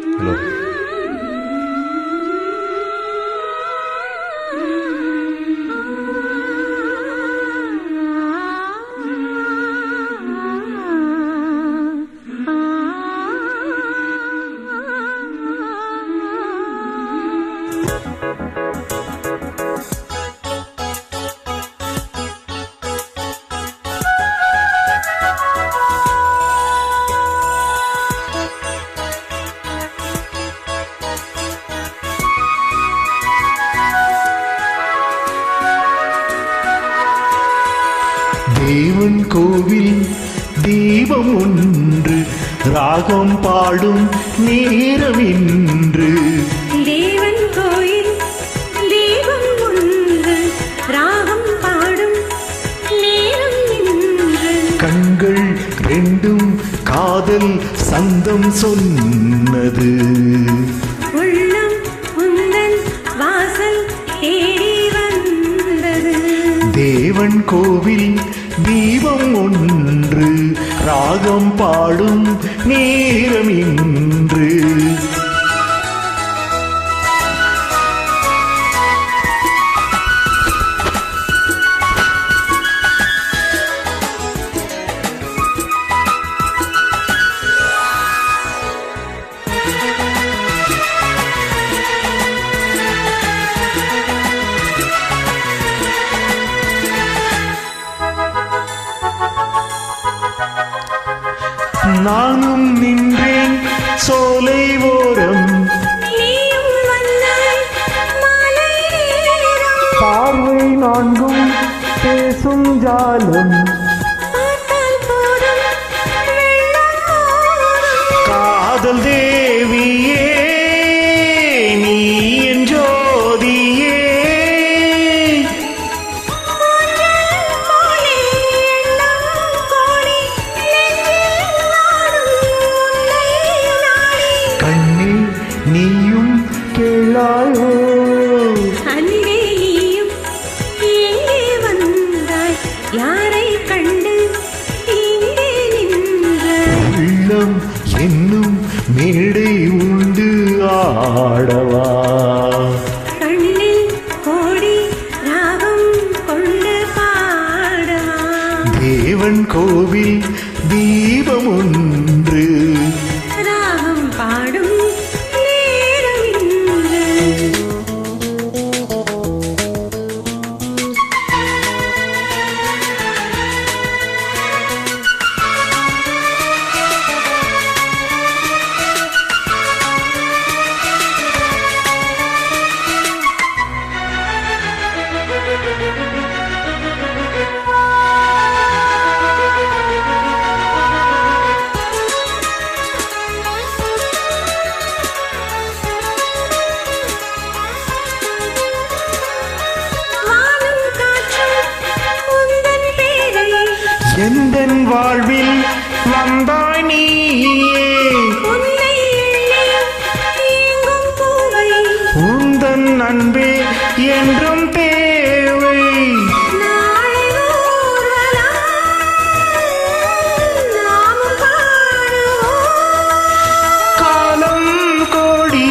Hello. தேவன் கோவில் தீபம் ஒன்று ராகம் பாடும் நேரம் இன்று. தேவன் கோயில் தீபம் ஒன்று ராகம் பாடும் நேரம் இன்று. கண்கள் ரெண்டும் காதல் சந்தம் சொன்னது. உள்ளம் உந்தன் வாசல் தேடி வந்தது. தேவன் கோவில் தீபம் ஒன்று ராகம் பாடும் நேரம் இன்று. நானும் நின்றேன் சோலை ஓரம், நீயும் வந்தாய் மாலை நேரம். பார்வை நான்கும் பேசும் ஜாலம், பார்த்தால் போதும் வெள்ளம் ஓடும். காதல் தேவியே நீ என் ஜோதியே. ஊஞ்சல் போலே எண்ணம் கோடி நெஞ்சில் நாடும் உன்னை நாடி. கண்ணே நீயும் கேளாயோ, அன்பே நீயும் எங்கே வந்தாய், யாரை கண்டு இங்கே நின்றாய். உள்ளம் என்னும் மேடை உண்டு ஆடவா. கண்ணில் கோடி ராகம் கொண்டு பாடவா. தேவன் கோவில் தீபம் ஒன்று ராகம் பாடும் நேரம் இன்று. வானும் காற்றும் உந்தன் பேரை, எந்தன் வாழ்வில் வந்தாய் நீயே. உன்னை எண்ணி ஏங்கும் பூவை, உந்தன் அன்பே என்றும் தேவை. நாளை ஊர்வலம் நாமும் பாடுவோம். காலம் கோடி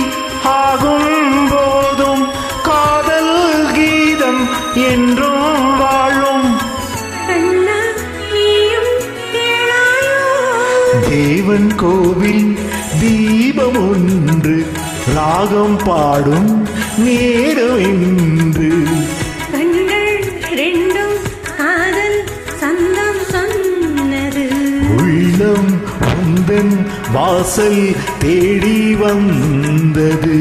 ஆகும் போதும் காதல் கீதம் என்றும் வாழும். கண்ணா நீயும் கேளாயோ. தேவன் கோவில் தீபம் ஒன்று ராகம் பாடும் நேரம் இன்று. கண்கள் ரெண்டும் காதல் சந்தம் சொன்னது. உள்ளம் உந்தன் வாசல் தேடி வந்தது.